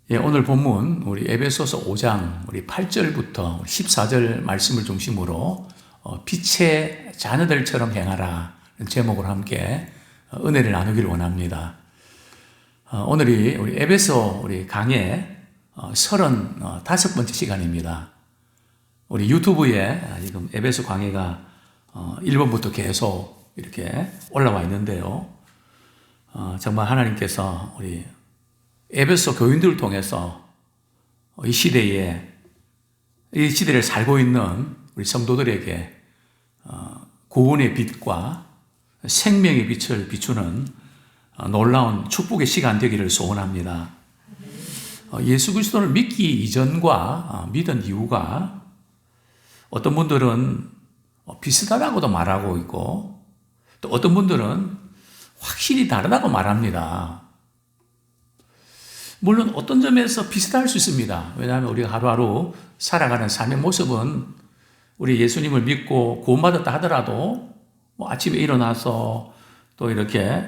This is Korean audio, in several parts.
예, 오늘 본문 우리 에베소서 5장 우리 8절부터 14절 말씀을 중심으로 빛의 자녀들처럼 행하라 제목으로 함께 은혜를 나누기를 원합니다. 오늘이 우리 에베소 우리 강의 35번째 시간입니다. 우리 유튜브에 지금 에베소 강의가 1번부터 계속 이렇게 올라와 있는데요. 정말 하나님께서 우리 에베소 교인들을 통해서 이 시대를 살고 있는 우리 성도들에게 구원의 빛과 생명의 빛을 비추는 놀라운 축복의 시간 되기를 소원합니다. 예수 그리스도를 믿기 이전과 믿은 이후가 어떤 분들은 비슷하다고도 말하고 있고 또 어떤 분들은 확실히 다르다고 말합니다. 물론 어떤 점에서 비슷할 수 있습니다. 왜냐하면 우리가 하루하루 살아가는 삶의 모습은 우리 예수님을 믿고 구원받았다 하더라도 아침에 일어나서 또 이렇게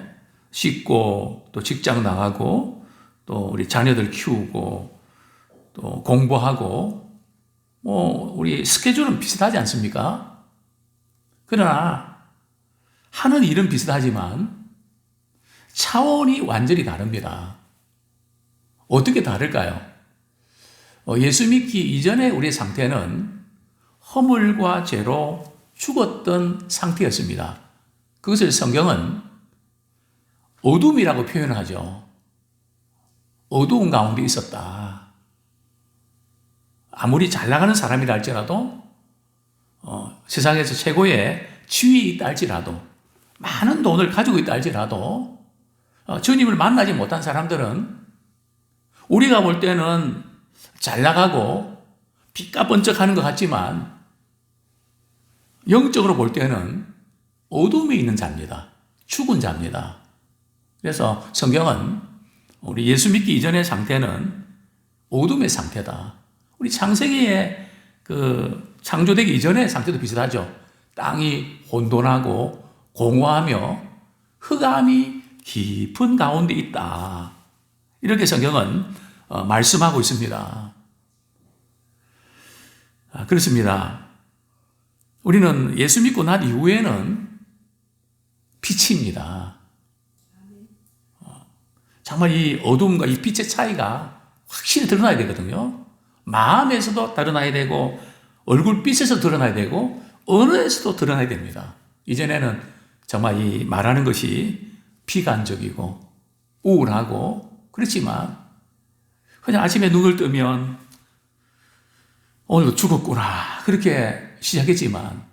씻고 또 직장 나가고 또 우리 자녀들 키우고 또 공부하고 우리 스케줄은 비슷하지 않습니까? 그러나 하는 일은 비슷하지만 차원이 완전히 다릅니다. 어떻게 다를까요? 예수 믿기 이전에 우리의 상태는 허물과 죄로 죽었던 상태였습니다. 그것을 성경은 어둠이라고 표현하죠. 어두운 가운데 있었다. 아무리 잘 나가는 사람이라 할지라도 세상에서 최고의 지위에 있다 할지라도 많은 돈을 가지고 있다 할지라도 주님을 만나지 못한 사람들은 우리가 볼 때는 잘 나가고 빛과 번쩍하는 것 같지만 영적으로 볼 때는 어둠에 있는 자입니다. 죽은 자입니다. 그래서 성경은 우리 예수 믿기 이전의 상태는 어둠의 상태다. 우리 창세기의 창조되기 이전의 상태도 비슷하죠. 땅이 혼돈하고 공허하며 흑암이 깊은 가운데 있다. 이렇게 성경은 말씀하고 있습니다. 그렇습니다. 우리는 예수 믿고 난 이후에는 빛입니다. 정말 이 어둠과 이 빛의 차이가 확실히 드러나야 되거든요. 마음에서도 드러나야 되고 얼굴빛에서 드러나야 되고 언어에서도 드러나야 됩니다. 이전에는 정말 이 말하는 것이 비관적이고 우울하고 그렇지만 그냥 아침에 눈을 뜨면 오늘도 죽었구나 그렇게 시작했지만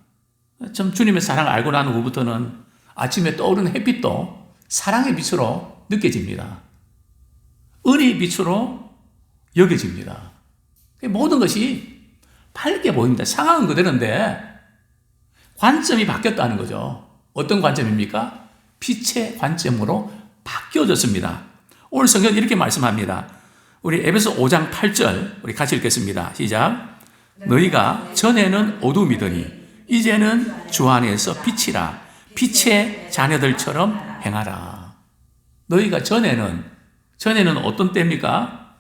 좀 주님의 사랑을 알고 난 후부터는 아침에 떠오르는 햇빛도 사랑의 빛으로 느껴집니다. 은혜의 빛으로 여겨집니다. 모든 것이 밝게 보입니다. 상황은 그대로인데 관점이 바뀌었다는 거죠. 어떤 관점입니까? 빛의 관점으로 바뀌어졌습니다. 오늘 성경은 이렇게 말씀합니다. 우리 에베소 5장 8절 우리 같이 읽겠습니다. 시작. 너희가 전에는 어둠이더니 이제는 주 안에서 빛이라 빛의 자녀들처럼 행하라. 너희가 전에는 어떤 때입니까?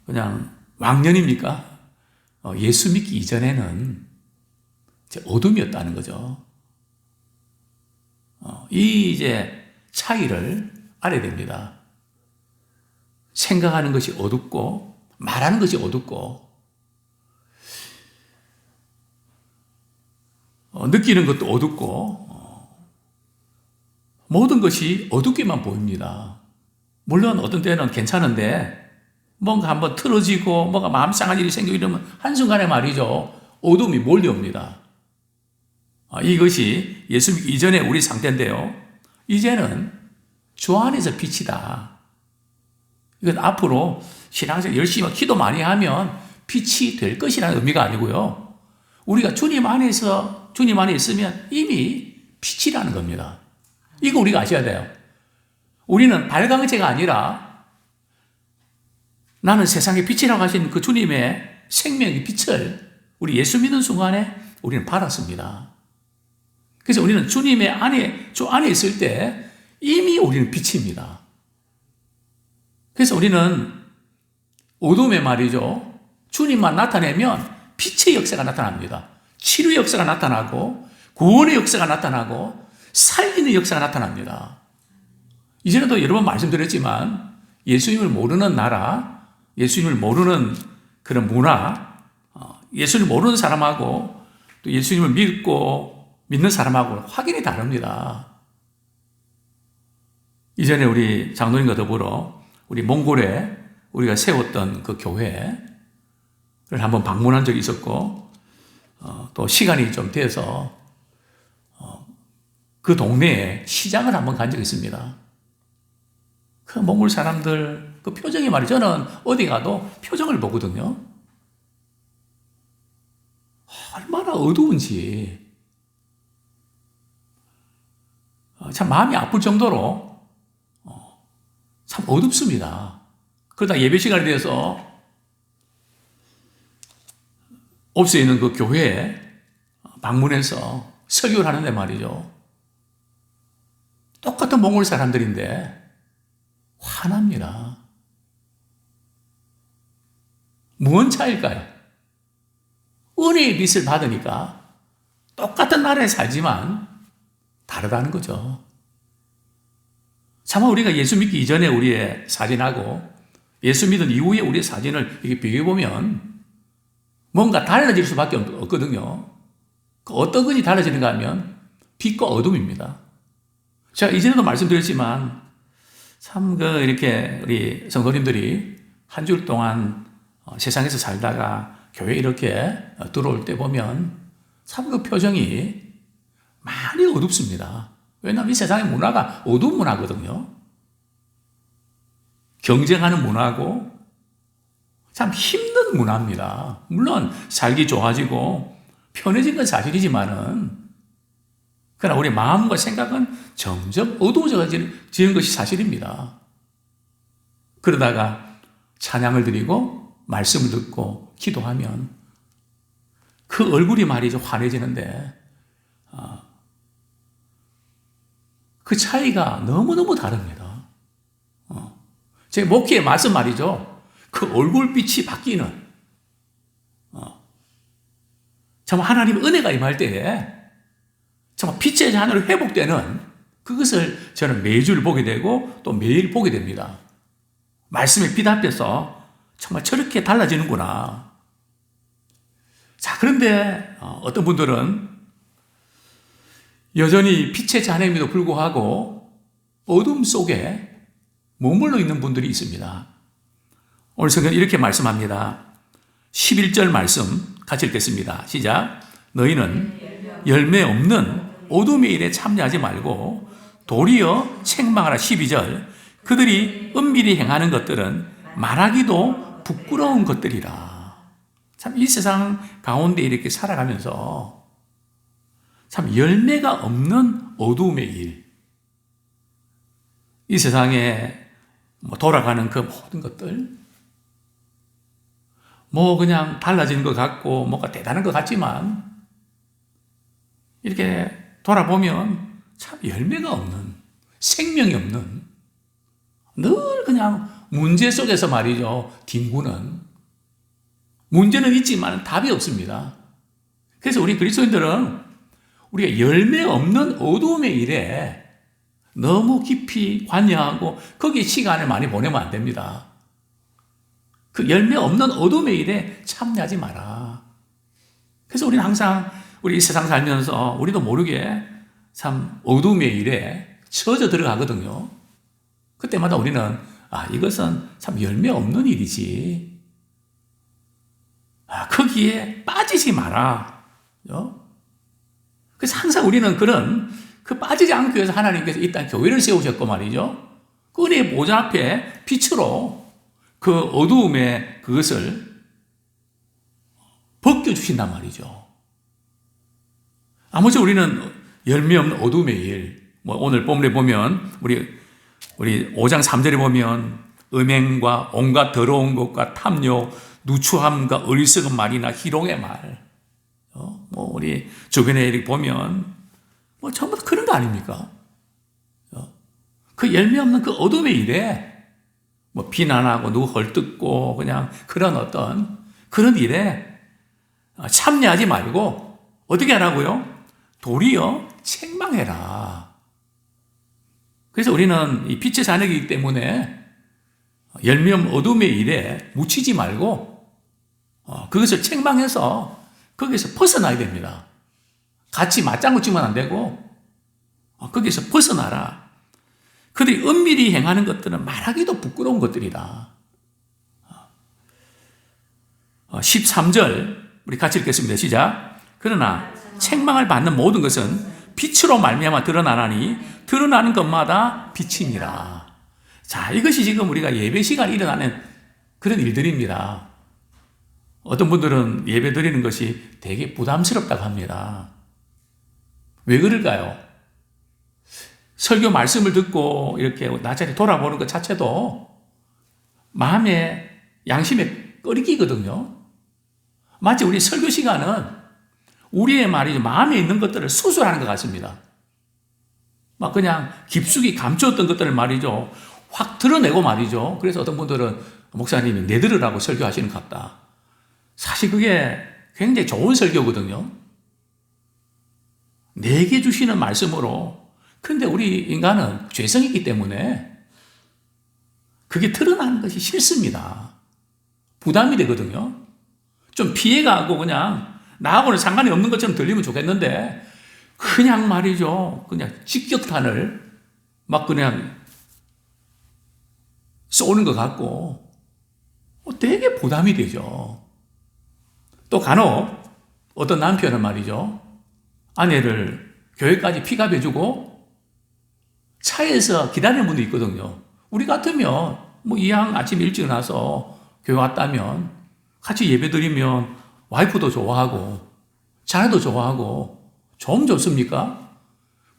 그냥 왕년입니까? 예수 믿기 이전에는 어둠이었다는 거죠. 이 이제 차이를 알아야 됩니다. 생각하는 것이 어둡고 말하는 것이 어둡고 느끼는 것도 어둡고 모든 것이 어둡게만 보입니다. 물론 어떤 때는 괜찮은데 뭔가 한번 틀어지고 뭔가 마음 상한 일이 생기고 이러면 한순간에 말이죠. 어둠이 몰려옵니다. 이것이 예수 믿기 이전에 우리 상태인데요. 이제는 주 안에서 빛이다. 이건 앞으로 신앙생활 열심히 기도 많이 하면 빛이 될 것이라는 의미가 아니고요. 우리가 주님 안에 있으면 이미 빛이라는 겁니다. 이거 우리가 아셔야 돼요. 우리는 발광체가 아니라 나는 세상의 빛이라고 하신 그 주님의 생명의 빛을 우리 예수 믿는 순간에 우리는 받았습니다. 그래서 우리는 주 안에 있을 때 이미 우리는 빛입니다. 그래서 우리는 어둠에 말이죠. 주님만 나타내면 빛의 역사가 나타납니다. 치료의 역사가 나타나고 구원의 역사가 나타나고 살리는 역사가 나타납니다. 이전에도 여러 번 말씀드렸지만 예수님을 모르는 나라, 예수님을 모르는 그런 문화, 예수님을 모르는 사람하고 또 예수님을 믿고 믿는 사람하고 확연히 다릅니다. 이전에 우리 장로님과 더불어 우리 몽골에 우리가 세웠던 그 교회를 한번 방문한 적이 있었고, 또 시간이 좀 돼서 그 동네에 시장을 한번 간 적이 있습니다. 그 몽골 사람들 그 표정이 말이죠. 저는 어디 가도 표정을 보거든요. 얼마나 어두운지 참 마음이 아플 정도로 참 어둡습니다. 그러다 예배 시간이 돼서 옵스에 있는 그 교회에 방문해서 설교를 하는데 말이죠. 똑같은 몽골 사람들인데 화납니다. 무슨 차일까요? 은혜의 빛을 받으니까 똑같은 나라에 살지만 다르다는 거죠. 차마 우리가 예수 믿기 이전에 우리의 사진하고 예수 믿은 이후에 우리의 사진을 이렇게 비교해보면 뭔가 달라질 수밖에 없거든요. 어떤 것이 달라지는가 하면 빛과 어둠입니다. 제가 이전에도 말씀드렸지만 참 이렇게 우리 성도님들이 한 주 동안 세상에서 살다가 교회에 이렇게 들어올 때 보면 참 그 표정이 많이 어둡습니다. 왜냐하면 이 세상의 문화가 어두운 문화거든요. 경쟁하는 문화고 참 힘든 문화입니다. 물론 살기 좋아지고 편해진 건 사실이지만은 그러나 우리 마음과 생각은 점점 어두워지는 것이 사실입니다. 그러다가 찬양을 드리고 말씀을 듣고 기도하면 그 얼굴이 말이죠 환해지는데 그 차이가 너무너무 다릅니다. 제 목회의 말씀 말이죠. 그 얼굴빛이 바뀌는 정말 하나님의 은혜가 임할 때에 정말 빛의 하늘이 회복되는 그것을 저는 매주 보게 되고 또 매일 보게 됩니다. 말씀의 빛 앞에서 정말 저렇게 달라지는구나. 자, 그런데 어떤 분들은 여전히 빛의 자녀임에도 불구하고 어둠 속에 머물러 있는 분들이 있습니다. 오늘 성경은 이렇게 말씀합니다. 11절 말씀 같이 읽겠습니다. 시작. 너희는 열매 없는 어둠의 일에 참여하지 말고 도리어 책망하라. 12절. 그들이 은밀히 행하는 것들은 말하기도 부끄러운 것들이라. 참 이 세상 가운데 이렇게 살아가면서 참 열매가 없는 어두움의 일. 이 세상에 돌아가는 그 모든 것들. 그냥 달라지는 것 같고 뭔가 대단한 것 같지만 이렇게 돌아보면 참 열매가 없는, 생명이 없는, 늘 그냥 문제 속에서 말이죠. 뒹구는. 문제는 있지만 답이 없습니다. 그래서 우리 그리스도인들은 우리가 열매 없는 어두움의 일에 너무 깊이 관여하고 거기에 시간을 많이 보내면 안 됩니다. 그 열매 없는 어둠의 일에 참여하지 마라. 그래서 우리는 항상 우리 이 세상 살면서 우리도 모르게 참 어둠의 일에 처져 들어가거든요. 그때마다 우리는 이것은 참 열매 없는 일이지. 거기에 빠지지 마라. 그래서 항상 우리는 그 빠지지 않기 위해서 하나님께서 일단 교회를 세우셨고 말이죠. 그 은혜의 보좌 앞에 빛으로 그 어두움의 그것을 벗겨주신단 말이죠. 아무쪼 우리는 열매 없는 어둠의 일, 오늘 본문에 보면 우리 5장 3절에 보면 음행과 온갖 더러운 것과 탐욕, 누추함과 어리석은 말이나 희롱의 말, 우리 주변에 이렇게 보면 전부 다 그런 거 아닙니까? 그 열매 없는 그 어둠의 일에 뭐 비난하고 누구 헐뜯고 그냥 그런 어떤 그런 일에 참여하지 말고 어떻게 하라고요? 도리어 책망해라. 그래서 우리는 이 빛의 자녀이기 때문에 열명 어둠의 일에 묻히지 말고 그것을 책망해서 거기서 벗어나야 됩니다. 같이 맞장구 치면 안 되고 거기서 벗어나라. 그들이 은밀히 행하는 것들은 말하기도 부끄러운 것들이다. 13절 우리 같이 읽겠습니다. 시작. 그러나 책망을 받는 모든 것은 빛으로 말미암아 드러나나니 드러나는 것마다 빛이니라. 자, 이것이 지금 우리가 예배 시간에 일어나는 그런 일들입니다. 어떤 분들은 예배 드리는 것이 되게 부담스럽다고 합니다. 왜 그럴까요? 설교 말씀을 듣고 이렇게 나자리 돌아보는 것 자체도 마음에 양심에 꺼리기거든요. 마치 우리 설교 시간은 우리의 말이죠. 마음에 있는 것들을 수술하는 것 같습니다. 막 그냥 깊숙이 감추었던 것들을 말이죠. 확 드러내고 말이죠. 그래서 어떤 분들은 목사님이 내들으라고 설교하시는 것 같다. 사실 그게 굉장히 좋은 설교거든요. 내게 주시는 말씀으로. 그런데 우리 인간은 죄성이 있기 때문에 그게 드러나는 것이 싫습니다. 부담이 되거든요. 좀 피해가고 그냥 나하고는 상관이 없는 것처럼 들리면 좋겠는데 그냥 말이죠. 그냥 직격탄을 막 그냥 쏘는 것 같고 되게 부담이 되죠. 또 간혹 어떤 남편은 말이죠. 아내를 교회까지 픽업해주고 차에서 기다리는 분도 있거든요. 우리 같으면 뭐 이왕 아침 일찍 나서 교회 왔다면 같이 예배 드리면 와이프도 좋아하고 자녀도 좋아하고 좀 좋습니까?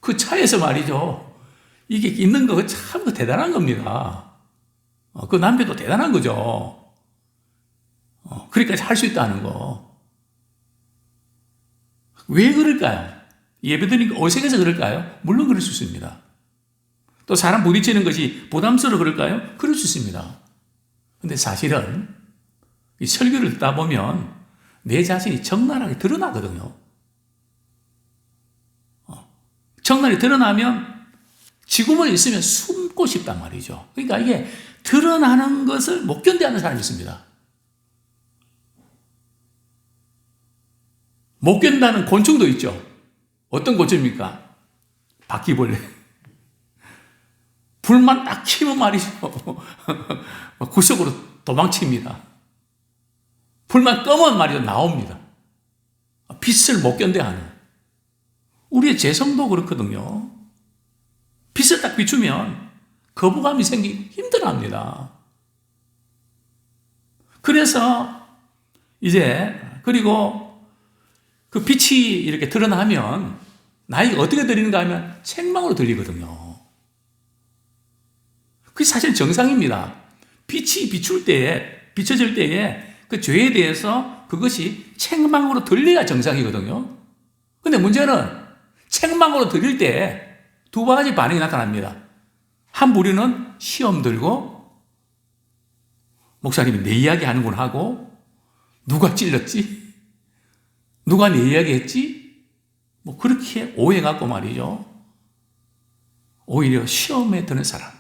그 차에서 말이죠. 이게 있는 거 참 대단한 겁니다. 그 남편도 대단한 거죠. 그렇게까지 할 수 있다는 거. 왜 그럴까요? 예배 드리니까 어색해서 그럴까요? 물론 그럴 수 있습니다. 또 사람 부딪히는 것이 부담스러워 그럴까요? 그럴 수 있습니다. 근데 사실은 이 설교를 듣다 보면 내 자신이 적나라하게 드러나거든요. 적나라하게 드러나면 지구본에 있으면 숨고 싶단 말이죠. 그러니까 이게 드러나는 것을 못 견뎌하는 사람이 있습니다. 못 견다는 곤충도 있죠. 어떤 곤충입니까? 바퀴벌레. 불만 딱 켜면 말이죠. 구석으로 도망칩니다. 불만 끄면 말이죠. 나옵니다. 빛을 못 견뎌하는. 우리의 재성도 그렇거든요. 빛을 딱 비추면 거부감이 생기기 힘들어합니다. 그래서 이제 그리고 그 빛이 이렇게 드러나면 나에게 어떻게 들리는가 하면 책망으로 들리거든요. 그게 사실 정상입니다. 빛이 비춰질 때에 그 죄에 대해서 그것이 책망으로 들려야 정상이거든요. 근데 문제는 책망으로 들릴 때 두 가지 반응이 나타납니다. 한 부류는 시험 들고 목사님이 내 이야기 하는구나 하고 누가 찔렀지? 누가 내 이야기 했지? 뭐 그렇게 오해갖고 말이죠. 오히려 시험에 드는 사람.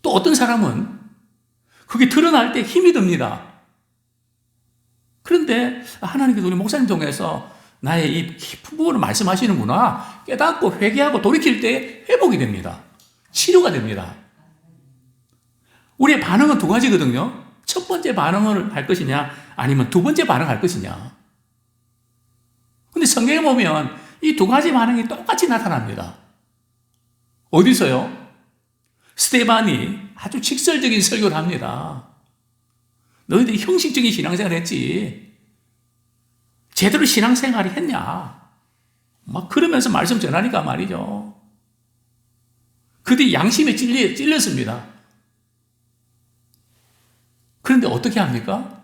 또 어떤 사람은 그게 드러날 때 힘이 듭니다. 그런데 하나님께서 우리 목사님 통해서 나의 이 깊은 부분을 말씀하시는구나 깨닫고 회개하고 돌이킬 때 회복이 됩니다. 치료가 됩니다. 우리의 반응은 두 가지거든요. 첫 번째 반응을 할 것이냐 아니면 두 번째 반응을 할 것이냐. 근데 성경에 보면 이 두 가지 반응이 똑같이 나타납니다. 어디서요? 스데반이 아주 직설적인 설교를 합니다. 너희들이 형식적인 신앙생활을 했지 제대로 신앙생활을 했냐? 막 그러면서 말씀 전하니까 말이죠. 그들이 양심에 찔렸습니다. 그런데 어떻게 합니까?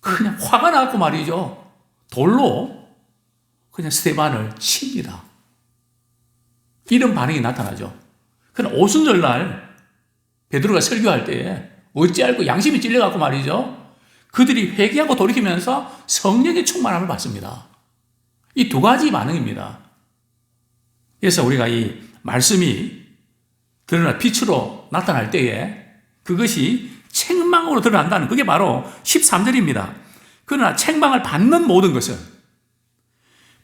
그냥 화가 나고 말이죠. 돌로 그냥 스데반을 칩니다. 이런 반응이 나타나죠. 그러나 오순절날 베드로가 설교할 때 어찌할꼬 양심이 찔려갖고 말이죠. 그들이 회개하고 돌이키면서 성령의 충만함을 받습니다. 이 두 가지 반응입니다. 그래서 우리가 이 말씀이 드러나 빛으로 나타날 때에 그것이 책망으로 드러난다는 그게 바로 13절입니다. 그러나 책망을 받는 모든 것은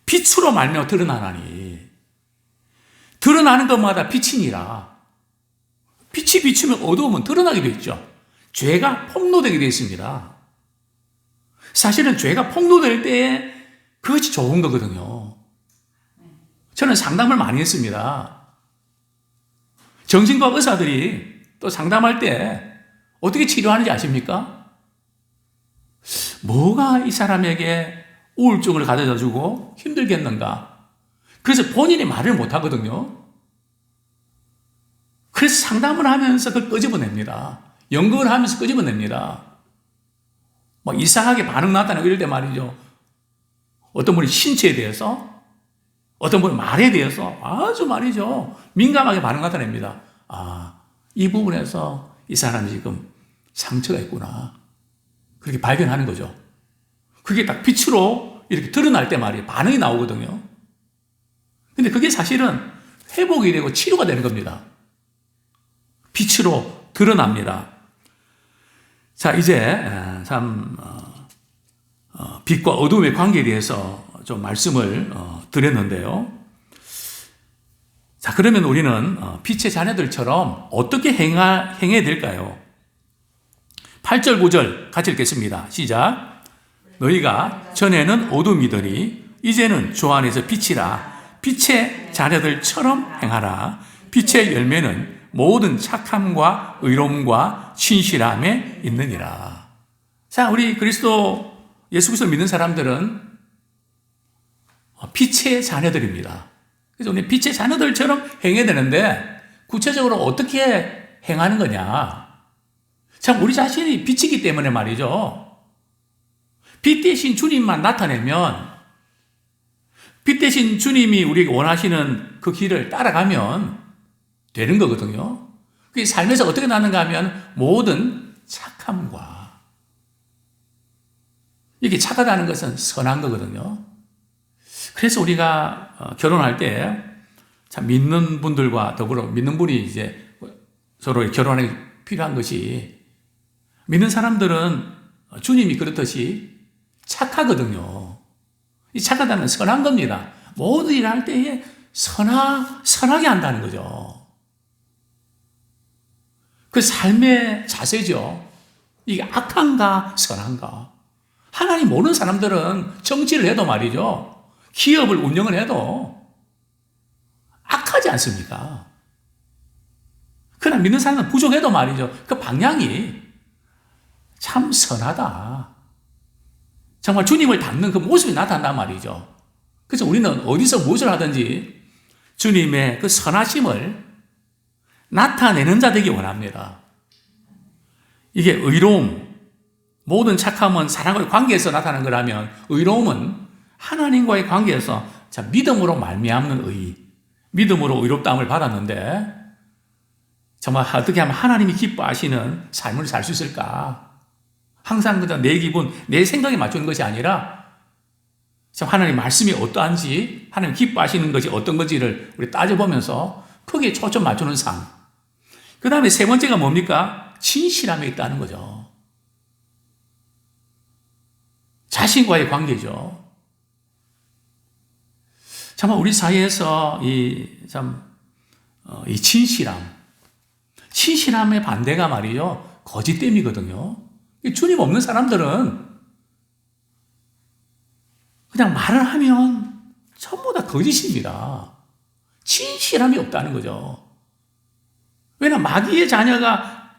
빛으로 말미암아 드러나나니 드러나는 것마다 빛이니라. 빛이 비추면 어두움은 드러나게 되어 있죠. 죄가 폭로되게 되어 있습니다. 사실은 죄가 폭로될 때에 그것이 좋은 거거든요. 저는 상담을 많이 했습니다. 정신과 의사들이 또 상담할 때 어떻게 치료하는지 아십니까? 뭐가 이 사람에게 우울증을 가져다 주고 힘들겠는가? 그래서 본인이 말을 못 하거든요. 그래서 상담을 하면서 그걸 끄집어냅니다. 연극을 하면서 끄집어냅니다. 막 이상하게 반응 나타나고 이럴 때 말이죠. 어떤 분이 신체에 대해서, 어떤 분이 말에 대해서 아주 말이죠. 민감하게 반응 나타냅니다. 아, 이 부분에서 이 사람이 지금 상처가 있구나. 그렇게 발견하는 거죠. 그게 딱 빛으로 이렇게 드러날 때 말이에요. 반응이 나오거든요. 근데 그게 사실은 회복이 되고 치료가 되는 겁니다. 빛으로 드러납니다. 자, 이제 참 빛과 어둠의 관계에 대해서 좀 말씀을 드렸는데요. 자, 그러면 우리는 빛의 자녀들처럼 어떻게 행해야 될까요? 8절, 9절 같이 읽겠습니다. 시작. 너희가 전에는 어둠이더니 이제는 주 안에서 빛이라. 빛의 자녀들처럼 행하라. 빛의 열매는 모든 착함과 의로움과 신실함에 있느니라. 자, 우리 그리스도 예수 그리스도 믿는 사람들은 빛의 자녀들입니다. 그래서 우리 빛의 자녀들처럼 행해야 되는데 구체적으로 어떻게 행하는 거냐? 참 우리 자신이 빛이기 때문에 말이죠. 빛 대신 주님만 나타내면, 빛 대신 주님이 우리에게 원하시는 그 길을 따라가면 되는 거거든요. 그게 삶에서 어떻게 나는가 하면 모든 착함과, 이게 착하다는 것은 선한 거거든요. 그래서 우리가 결혼할 때 참 믿는 분들과 더불어 믿는 분이 이제 서로 결혼에 필요한 것이, 믿는 사람들은 주님이 그렇듯이 착하거든요. 이 착하다는 선한 겁니다. 모든 일을 할 때에 선하게 한다는 거죠. 그 삶의 자세죠. 이게 악한가 선한가. 하나님 모르는 사람들은 정치를 해도 말이죠. 기업을 운영을 해도 악하지 않습니까? 그러나 믿는 사람은 부족해도 말이죠. 그 방향이 참 선하다. 정말 주님을 닮는 그 모습이 나타난단 말이죠. 그래서 우리는 어디서 무엇을 하든지 주님의 그 선하심을 나타내는 자 되기 원합니다. 이게 의로움, 모든 착함은 사랑과의 관계에서 나타나는 거라면 의로움은 하나님과의 관계에서 믿음으로 말미암는 의, 믿음으로 의롭다함을 받았는데 정말 어떻게 하면 하나님이 기뻐하시는 삶을 살 수 있을까? 항상 그냥 내 기분, 내 생각에 맞추는 것이 아니라 하나님 말씀이 어떠한지, 하나님 기뻐하시는 것이 어떤 건지를 우리 따져보면서 거기에 초점 맞추는 삶. 그 다음에 세 번째가 뭡니까? 진실함에 있다는 거죠. 자신과의 관계죠. 정말 우리 사회에서 이 진실함의 반대가 말이죠. 거짓됨이거든요. 주님 없는 사람들은 그냥 말을 하면 전부 다 거짓입니다. 진실함이 없다는 거죠. 왜냐하면 마귀의 자녀가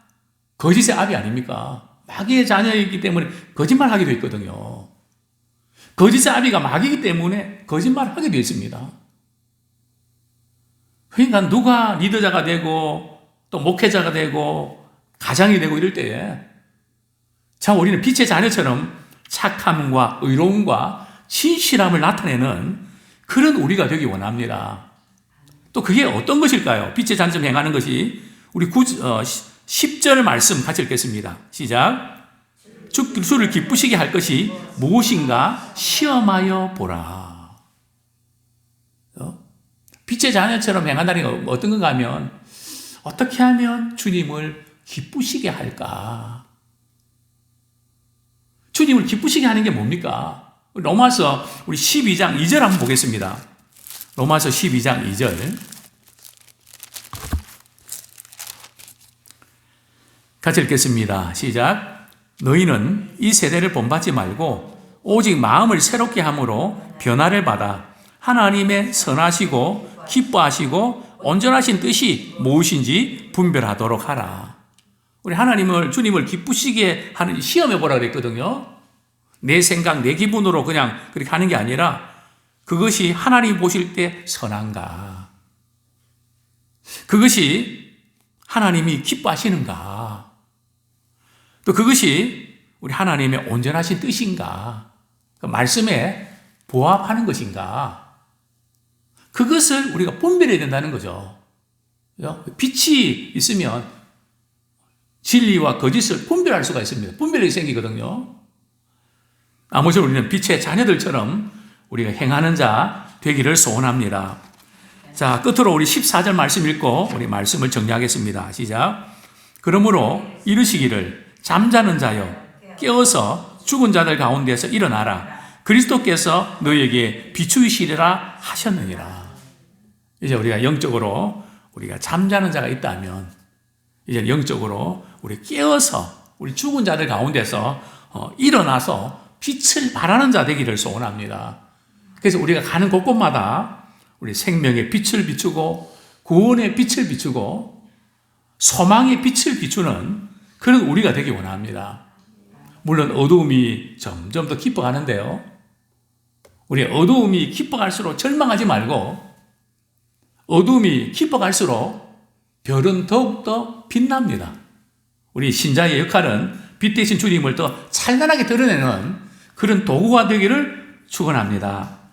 거짓의 압이 아닙니까? 마귀의 자녀이기 때문에 거짓말하게 되어 있거든요. 거짓의 아비가 마귀이기 때문에 거짓말을 하게 되어 있습니다. 그러니까 누가 리더자가 되고 또 목회자가 되고 가장이 되고 이럴 때에 참 우리는 빛의 자녀처럼 착함과 의로움과 진실함을 나타내는 그런 우리가 되기 원합니다. 또 그게 어떤 것일까요? 빛의 잔처럼 행하는 것이 우리 10절 말씀 같이 읽겠습니다. 시작. 주를 기쁘시게 할 것이 무엇인가 시험하여 보라. 빛의 자녀처럼 행한다는 게 어떤 건가 하면 어떻게 하면 주님을 기쁘시게 할까? 주님을 기쁘시게 하는 게 뭡니까? 로마서 우리 12장 2절 한번 보겠습니다. 로마서 12장 2절 같이 읽겠습니다. 시작. 너희는 이 세대를 본받지 말고 오직 마음을 새롭게 함으로 변화를 받아 하나님의 선하시고 기뻐하시고 온전하신 뜻이 무엇인지 분별하도록 하라. 우리 하나님을, 주님을 기쁘시게 하는 시험해 보라 그랬거든요. 내 생각, 내 기분으로 그냥 그렇게 하는 게 아니라 그것이 하나님 보실 때 선한가? 그것이 하나님이 기뻐하시는가? 또 그것이 우리 하나님의 온전하신 뜻인가? 그 말씀에 부합하는 것인가? 그것을 우리가 분별해야 된다는 거죠. 빛이 있으면 진리와 거짓을 분별할 수가 있습니다. 분별이 생기거든요. 아무쪼록 우리는 빛의 자녀들처럼 우리가 행하는 자 되기를 소원합니다. 자, 끝으로 우리 14절 말씀 읽고 우리 말씀을 정리하겠습니다. 시작. 그러므로 이르시기를 잠자는 자여 깨어서 죽은 자들 가운데서 일어나라. 그리스도께서 너희에게 비추이시리라 하셨느니라. 이제 우리가 영적으로 우리가 잠자는 자가 있다면 이제 영적으로 우리 깨어서 우리 죽은 자들 가운데서 일어나서 빛을 발하는 자 되기를 소원합니다. 그래서 우리가 가는 곳곳마다 우리 생명의 빛을 비추고 구원의 빛을 비추고 소망의 빛을 비추는 그런 우리가 되기 원합니다. 물론 어두움이 점점 더 깊어가는데요. 우리 어두움이 깊어갈수록 절망하지 말고 어두움이 깊어갈수록 별은 더욱더 빛납니다. 우리 신자의 역할은 빛 대신 주님을 더 찬란하게 드러내는 그런 도구가 되기를 축원합니다.